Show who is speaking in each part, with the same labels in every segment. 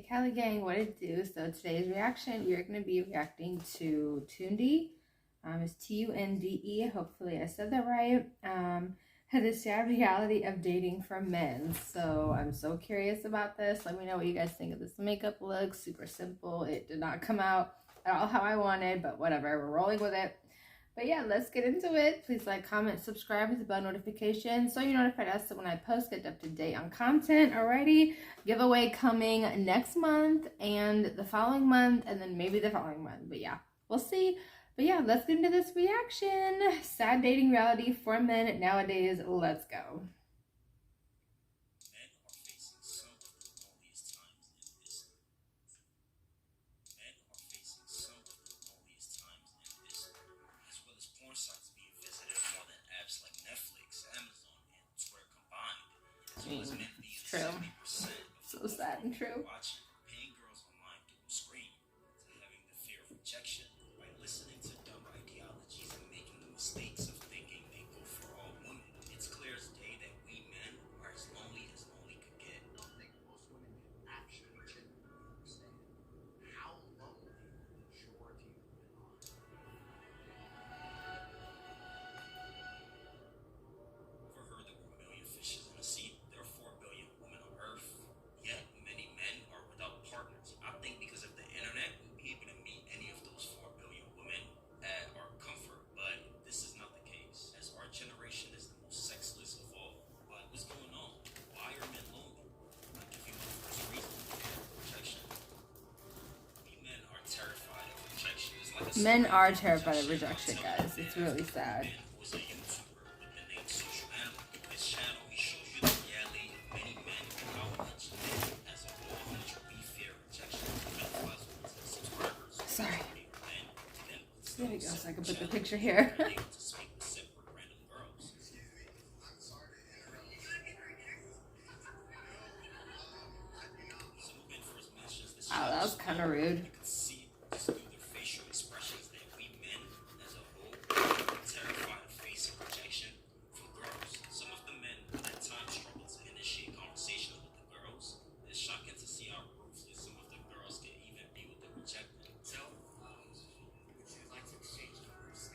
Speaker 1: Cali gang, what it do? So today's reaction, we are going to be reacting to Tunde. It's Tunde. Hopefully I said that right. The sad reality of dating for men. So I'm so curious about this. Let me know what you guys think of this makeup look. Super simple. It did not come out at all how I wanted, but whatever. We're rolling with it. But yeah, let's get into it. Please like, comment, subscribe with the bell notification so you're notified as to when I post, get up to date on content. Alrighty, giveaway coming next month and the following month and then maybe the following month. But yeah, we'll see. But yeah, let's get into this reaction. Sad dating reality for men nowadays. Let's go. It's true. So sad and true.
Speaker 2: Paying girls online through a screen, to having the fear of rejection by listening to dumb ideologies and making the mistakes of thinking they go for all women. It's clear as day that we men are as lonely could get. I don't think most women can actually genuinely understand how lonely the majority of women are. Overheard there were a million fishes in the sea. There are 4 billion women on Earth. Yet many men are without partners. I think because of the internet, we'll be able to meet any of those 4 billion women at our comfort. But this is not the case, as our generation is the most sexless of all. But what's going on? Why are men lonely? I'll give you my first reason: rejection. We men are terrified of rejection. It's like
Speaker 1: Men are terrified of rejection, guys. It's really sad.
Speaker 2: was a YouTuber with the name Social Animal. This channel, he shows you the reality of many men and how much men as a whole, how much we fear rejection. Subscribers.
Speaker 1: Sorry.
Speaker 2: Men, then
Speaker 1: There we go, so I can put the picture here.
Speaker 2: able to speak with separate random girls. Some of men first mentions this
Speaker 1: Wow, that was kind of rude.
Speaker 2: you can see just through their facial expressions that we men as a whole are terrified of facing rejection from girls. Some of the men at times struggle to initiate conversations with the girls. It's shocking to see how ruthless some of the girls can even be with the rejected. So, would you like to exchange numbers?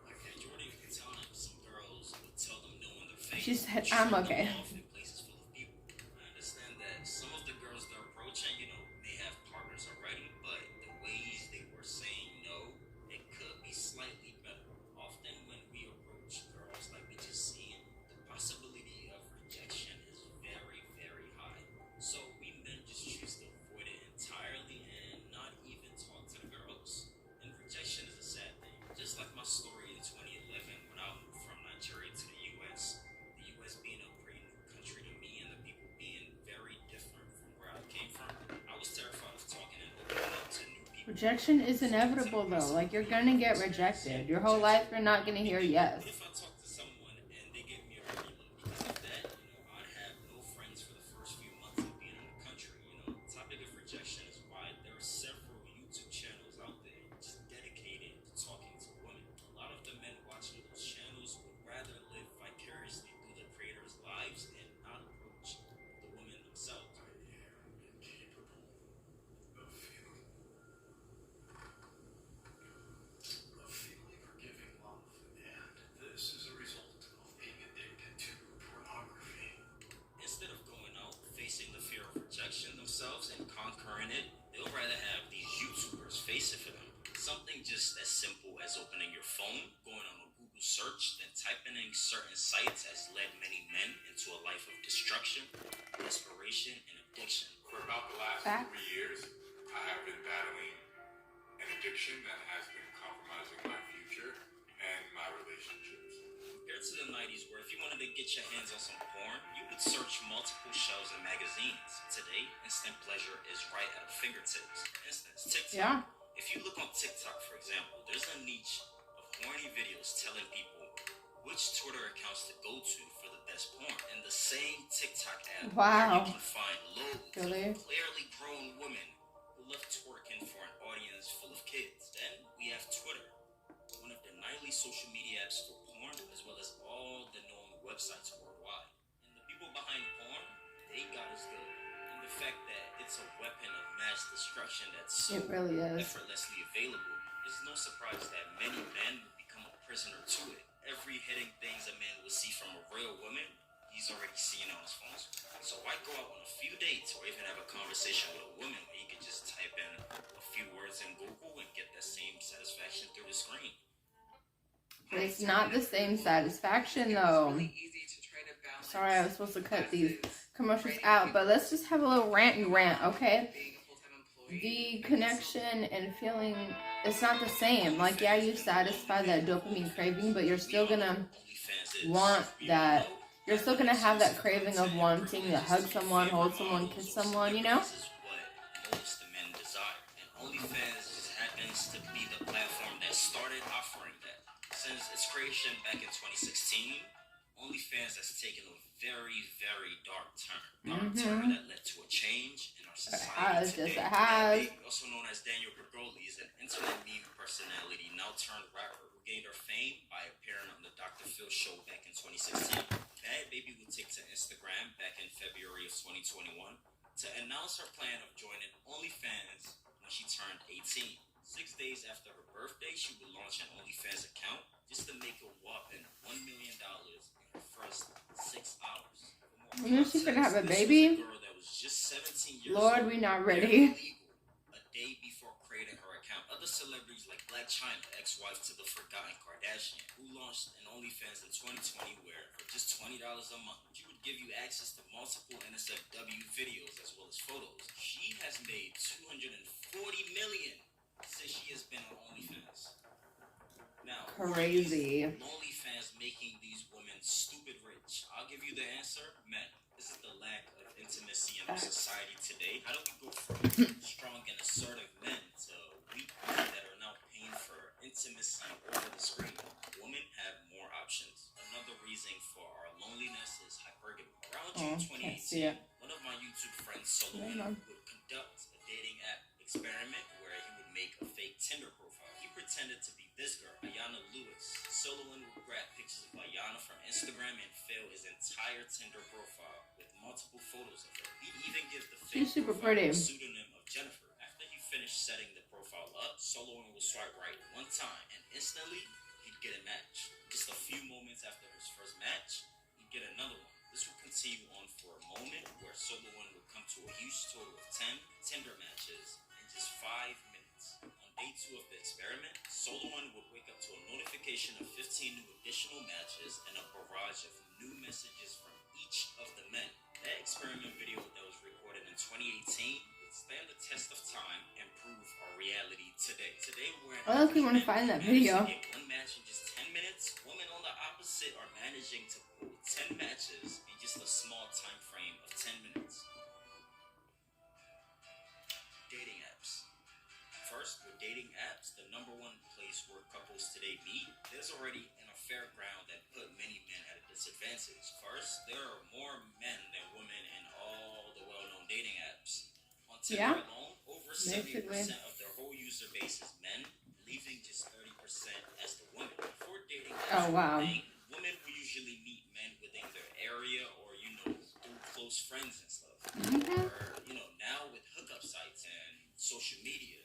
Speaker 2: Like Jordan, you can tell them some girls would tell them no in their face.
Speaker 1: She said, I'm okay.
Speaker 2: In places full of people. I understand that some of the girls they're approaching, may have partners already, but the ways they were saying no, it could be slightly better. Often when we approach girls like we just seen, the possibility of rejection is very, very high. So we men just choose to avoid it entirely and not even talk to the girls. And rejection is a sad thing. Just like my story in 2011 when I moved from Nigeria to the US. The US being a brand new country to me and the people being very different from where I came from. I was terrified of talking and opening up to new people.
Speaker 1: Rejection is inevitable though. Like, you're gonna get rejected. Your whole life you're not gonna hear yes.
Speaker 2: What if I talk to someone and they give me a dirty look? Because of that, I'd have no friends for the first few months of being in the country. The topic of rejection is wide. There are several YouTube channels out there just dedicated to talking to women. A lot of the men watching those channels would rather live vicariously through the creators' lives and not approach the women themselves. I am incapable of feeling forgiving love, and this is a result of being addicted to pornography. Instead of going out, facing the fear of rejection themselves and conquering it, they'll rather have these YouTubers face it for them. Something just as simple as opening your phone, going on a Google search, then typing in certain sites has led many men into a life of destruction, desperation, and addiction.
Speaker 3: For about the last 3 years, I have been battling an addiction that has been compromising my future and my relationships.
Speaker 2: Compared to the 90s, where if you wanted to get your hands on some porn, you would search multiple shelves and magazines. Today, instant pleasure is right at our fingertips. For instance, TikTok.
Speaker 1: Yeah.
Speaker 2: If you look on TikTok, for example, there's a niche of horny videos telling people which Twitter accounts to go to for the best porn. In the same TikTok app,
Speaker 1: Wow.
Speaker 2: you can find loads
Speaker 1: Really?
Speaker 2: of clearly grown women who love twerking for an audience full of kids. Then we have Twitter, one of the nightly social media apps for porn, as well as all the known websites worldwide. And the people behind porn, they got us good. And the fact that it's a weapon of mass destruction that's so
Speaker 1: It really is.
Speaker 2: effortlessly available, it's no surprise that many men will become a prisoner to it. Every hidden things a man will see from a real woman, he's already seeing on his phone. So why go out on a few dates or even have a conversation with a woman where you can just type in a few words in Google and get that same satisfaction through the screen?
Speaker 1: But it's not the same satisfaction though. Sorry, I was supposed to cut these commercials out, but let's just have a little rant, okay? The connection and feeling, it's not the same. Like, yeah, you satisfy that dopamine craving, but you're still gonna want that. You're still gonna have that craving of wanting to hug someone, hold someone, kiss someone, you know?
Speaker 2: This is what most men desire. And OnlyFans just happens to be the platform that started offering that. Since its creation back in 2016, OnlyFans has taken a very, very dark turn that led to a change in our society today.
Speaker 1: It has.
Speaker 2: Also known as Daniel Bergoli, is an internet meme personality, now turned rapper, who gained her fame by appearing on the Dr. Phil show back in 2016. Bad Baby would take to Instagram back in February of 2021 to announce her plan of joining OnlyFans when she turned 18. 6 days after her birthday, she would launch an OnlyFans account just to make a whopping $1 million in her first 6 hours.
Speaker 1: You know she's gonna have a baby?
Speaker 2: Girl that was just 17 years
Speaker 1: Lord,
Speaker 2: old,
Speaker 1: we not ready.
Speaker 2: a day before creating her account. Other celebrities like Blac Chyna, ex-wife to the forgotten Kardashian, who launched an OnlyFans in 2020 where for just $20 a month, she would give you access to multiple NSFW videos as well as photos. She has made $240 million since she has been on OnlyFans. Now,
Speaker 1: Crazy.
Speaker 2: OnlyFans making these women stupid rich. I'll give you the answer, men. This is the lack of intimacy in our society today. How do we go from strong and assertive men to weak men that are now paying for intimacy over the screen? Women have more options. Another reason for our loneliness is hypergamy. Around June 2018, one of my YouTube friends, Solomon, would conduct a dating app experiment where he would make a fake Tinder profile. He pretended to be this girl, Ayana Lewis. Solomon would grab pictures of Ayana from Instagram and fill his entire Tinder profile with multiple photos of her. He'd even give the fake
Speaker 1: She's super
Speaker 2: profile
Speaker 1: pretty.
Speaker 2: the pseudonym of Jennifer. After he finished setting the profile up, Solomon would swipe right one time and instantly he'd get a match. Just a few moments after his first match, he'd get another one. This would continue on for a moment where Solomon would come to a huge total of 10 Tinder matches in just 5 minutes. On day 2 of the experiment, Solomon would wake up to a notification of 15 new additional matches and a barrage of new messages from each of the men. That experiment video that was recorded in 2018 would stand the test of time and prove our reality today. Today we're in
Speaker 1: I don't want to find that video.
Speaker 2: get one match in just 10 minutes. Women on the opposite are managing to pull 10 matches in just a small time frame of 10 minutes. Dating apps. First, with dating apps, the #1 place where couples today meet, there's already an unfair ground that put many men at a disadvantage. First, there are more men than women in all the well-known dating apps. On Tinder alone, over 70% of their whole user base is men, leaving just 30% as the women. Before dating apps, women will usually meet men within their area or, through close friends and stuff. Or, now with hookup sites and social media,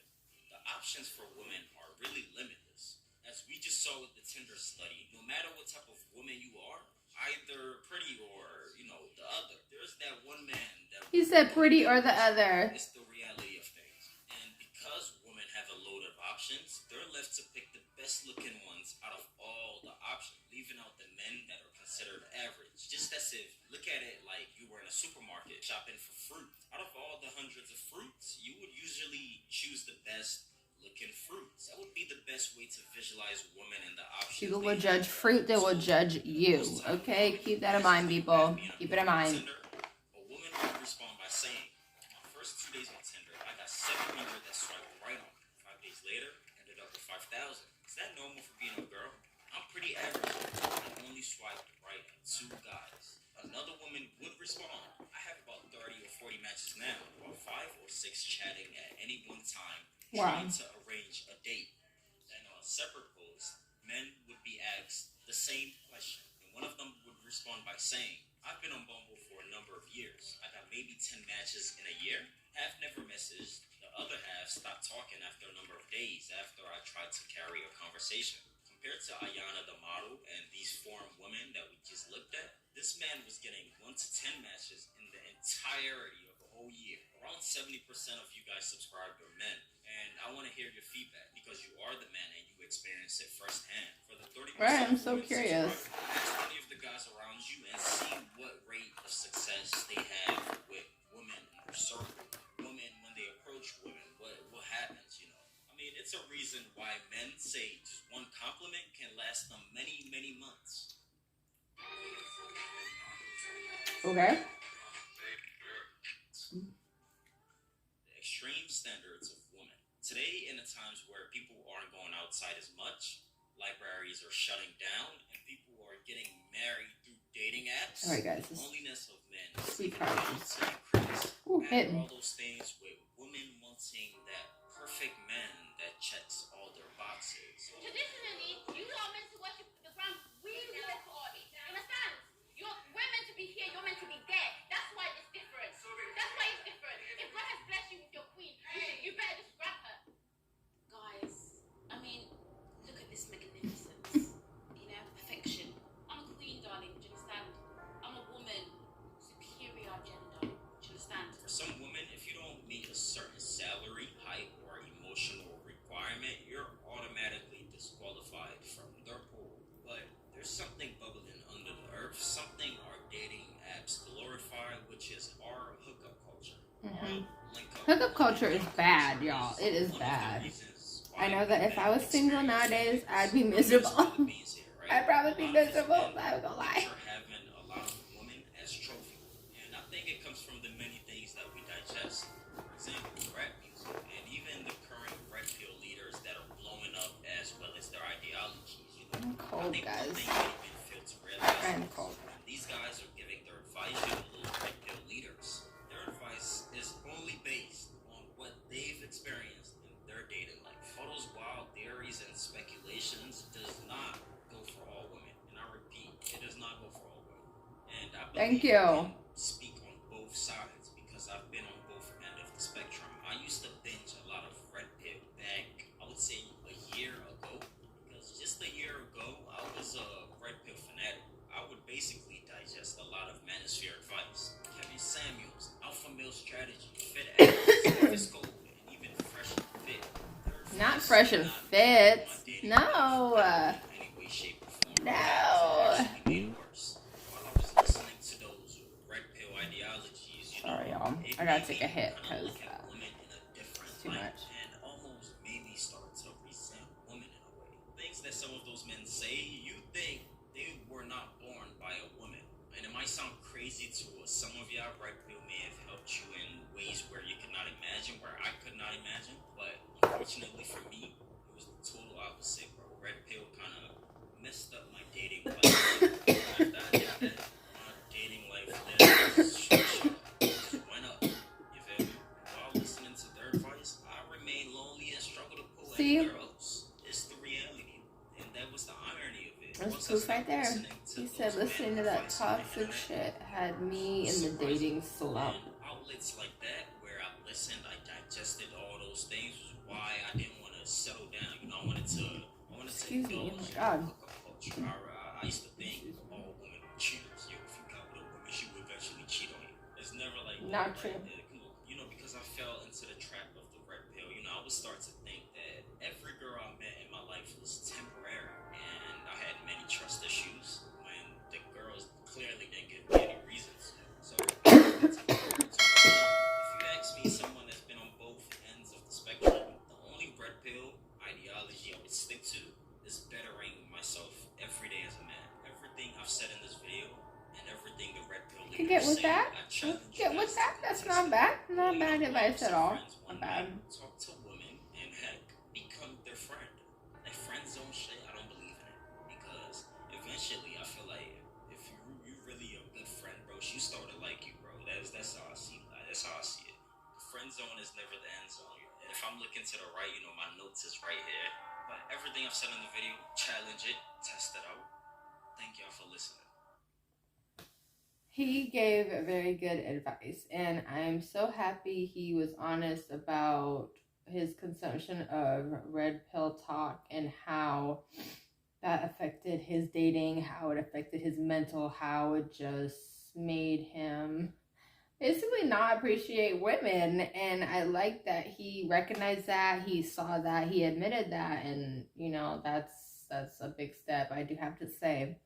Speaker 2: the options for women are really limitless. As we just saw with the Tinder study, no matter what type of woman you are, either pretty or, the other, there's that one man that...
Speaker 1: He said pretty or the other.
Speaker 2: It's the reality of things. And because women have a load of options, they're left to pick the best looking ones out of all the options, leaving out the men that are considered average. Just as if, look at it like you were in a supermarket shopping for fruit. Out of all the hundreds of fruits, you would usually choose the best looking fruits. That would be the best way to visualize women and the options.
Speaker 1: People will judge fruit, they will judge you. Okay? Keep that in mind, people. Keep it in mind.
Speaker 2: A woman would respond by saying, my first 2 days on Tinder, I got 700 that swiped right on. 5 days later, ended up with 5,000. Is that normal for being a girl? I'm pretty average. I only swiped right on 2 guys. Another woman would respond, I have about 30 or 40 matches now, about 5 or 6 chatting at any one time, trying to arrange a date. And on a separate post, men would be asked the same question. And One of them would respond by saying, I've been on Bumble for a number of years. I got maybe 10 matches in a year. Half never messaged. The other half stopped talking after a number of days after I tried to carry a conversation. Compared to Ayana the model and these foreign women that we just looked at, this man was getting 1 to 10 matches in the entirety of a whole year. Around 70% of you guys subscribed are men. And I want to hear your feedback because you are the man and you experienced it firsthand. For the 30%
Speaker 1: Right, I'm so curious.
Speaker 2: Ask any of the guys around you and see what rate of success they have with women in their circle. Women, when they approach women, what happens, you know? I mean, it's a reason why men say just one compliment can last them many, many months.
Speaker 1: Okay.
Speaker 2: The extreme standards of women. Today, in the times where people aren't going outside as much, libraries are shutting down, and people are getting married through dating apps,
Speaker 1: All right, guys.
Speaker 2: the loneliness of men
Speaker 1: Sweet
Speaker 2: is increased.
Speaker 1: Ooh,
Speaker 2: And
Speaker 1: hitting.
Speaker 2: all those things with women wanting that perfect man that checks all their boxes.
Speaker 4: Traditionally, you are meant to worship the ground we walk on. You understand? We're meant to be here, you're meant to be there. That's why it's different. That's why it's different. If God has blessed you with your queen, you better just grab her. Guys, I mean, look at this magnificence. You know, perfection. I'm a queen, darling. Do you understand? I'm a woman. Superior gender. Do you understand?
Speaker 2: For some women, if you don't meet a certain salary, height, or emotional requirement, you're automatically disqualified from their pool. But there's something bubbling under the earth, something our dating apps glorify, which is our hookup culture. Our link-up
Speaker 1: Hookup culture is bad, y'all. It is bad. I know that if I was single nowadays, I'd be miserable. I'd probably be miserable, but I'm gonna lie.
Speaker 2: Having a lot of women as trophy. And I think it comes from the many things that we digest. For example, rap music, and even the current red pill leaders that are blowing up as well as their ideologies. You know,
Speaker 1: I'm cold,
Speaker 2: I think
Speaker 1: guys.
Speaker 2: one thing many men fail to realize
Speaker 1: I'm
Speaker 2: is
Speaker 1: cold.
Speaker 2: when these guys are giving their advice to the little red pill leaders, their advice is only based on what they've experienced in their dating life. All those wild theories and speculations does not go for all women. And I repeat, it does not go for all women. And I
Speaker 1: Thank
Speaker 2: believe
Speaker 1: you.
Speaker 2: I can speak on both sides because I've been on both ends of the spectrum. I used to binge a lot of red pill back, I would say a year ago. Because just a year ago, I was a red pill fanatic. I would basically digest a lot of manosphere advice. Kevin Samuels, alpha male strategy, fit ass, physical, and even fresh and fit.
Speaker 1: Not fresh and fit. No. No. Sorry, y'all. I gotta take a hit because it's too much.
Speaker 2: And almost maybe start to resent women in a way. Things that some of those men say, you think they were not born by a woman. And it might sound crazy to some of y'all. Red pill may have helped you in ways where you could not imagine, where I could not imagine. But unfortunately for me, it was the total opposite, bro. Red pill kind of messed up my dating life. After I did that, my dating life just went up. You feel me? While listening to their advice, I remained lonely and struggled to pull anywhere else. It's the reality. And that was the irony of it.
Speaker 1: That's proof right there. He said listening to that toxic shit had me in the dating slump.
Speaker 2: Outlets like that, where I listened, I digested all those things, was why I didn't want to settle down. You know, I wanted to
Speaker 1: Excuse me, oh my
Speaker 2: indulge in
Speaker 1: God.
Speaker 2: hookup culture. I used to think all women were cheaters. Yo, if you got with a woman, she would eventually cheat on you. It's never like
Speaker 1: Not
Speaker 2: that,
Speaker 1: true.
Speaker 2: right? You know, because I fell into the trap of the red pill. You know, I would start to think that every girl I met in my life was temporary, and I had many trust issues when the girls clearly didn't give me any reasons. So, if you ask me, someone that's been on both ends of the spectrum, the only red pill ideology I would stick to is bettering myself every day as a man. Everything I've said in this video and everything the red pill
Speaker 1: You get with
Speaker 2: say,
Speaker 1: that?
Speaker 2: I challenge you
Speaker 1: Get with
Speaker 2: guys
Speaker 1: that?
Speaker 2: to
Speaker 1: That's
Speaker 2: test
Speaker 1: not
Speaker 2: it.
Speaker 1: bad. Not
Speaker 2: Pull
Speaker 1: bad
Speaker 2: your
Speaker 1: advice at all.
Speaker 2: friends one
Speaker 1: Not bad.
Speaker 2: night, talk to women, and heck, become their friend. That friend zone shit, I don't believe in it. Because eventually, I feel like if you really a good friend, bro, she started like you, bro. That's how I see it. That's how I see it. The friend zone is never the end zone. And if I'm looking to the right, you know, my notes is right here. But everything I've said in the video, challenge it, test it out. Thank y'all for listening.
Speaker 1: He gave very good advice, and I'm so happy he was honest about his consumption of red pill talk and how that affected his dating, how it affected his mental, how it just made him basically not appreciate women. And I like that he recognized that, he saw that, he admitted that, and you know, that's a big step, I do have to say.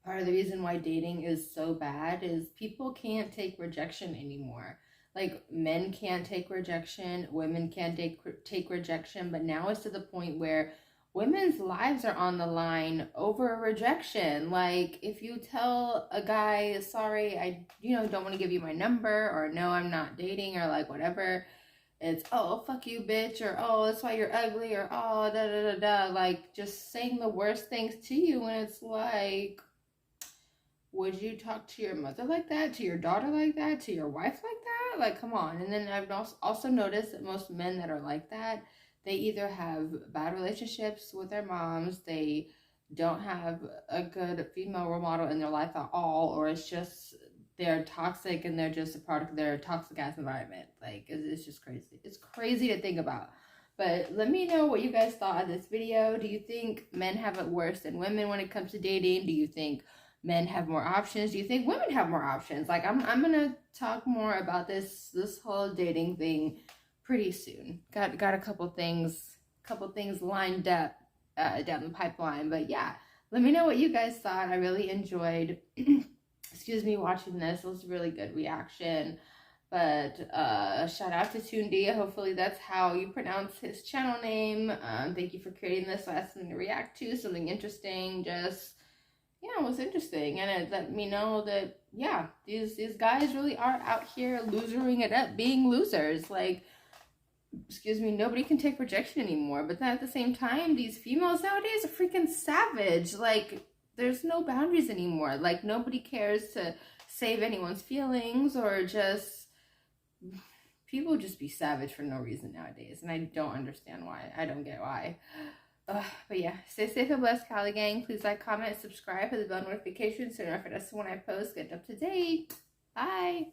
Speaker 1: Part of the reason why dating is so bad is people can't take rejection anymore. Like, men can't take rejection, women can't take rejection, but now it's to the point where women's lives are on the line over rejection. Like, if you tell a guy, sorry, I don't want to give you my number, or no, I'm not dating, or like whatever, it's, oh, fuck you, bitch, or oh, that's why you're ugly, or oh, da da da da, like just saying the worst things to you. And it's like, would you talk to your mother like that, to your daughter like that, to your wife like that? Like, come on. And then I've also noticed that most men that are like that, they either have bad relationships with their moms, they don't have a good female role model in their life at all, or it's just they're toxic and they're just a product of their toxic ass environment. Like, it's just crazy. It's crazy to think about. But let me know what you guys thought of this video. Do you think men have it worse than women when it comes to dating? Do you think men have more options? Do you think women have more options? Like, I'm gonna talk more about this whole dating thing pretty soon. Got a couple things lined up down the pipeline. But yeah, let me know what you guys thought. I really enjoyed excuse me, watching this. It was a really good reaction. But shout out to Tundi. Hopefully that's how you pronounce his channel name. Thank you for creating this. So I had something to react to, something interesting. Just, yeah, it was interesting, and it let me know that, yeah, these guys really are out here losering it up, being losers. Like, excuse me, nobody can take rejection anymore. But then at the same time, these females nowadays are freaking savage. Like, there's no boundaries anymore. Like, nobody cares to save anyone's feelings, or just, people just be savage for no reason nowadays, and I don't understand why. I don't get why. But yeah, stay safe and blessed, Cali gang. Please like, comment, subscribe, hit the bell notification so you know if that's when I post, get up to date. Bye.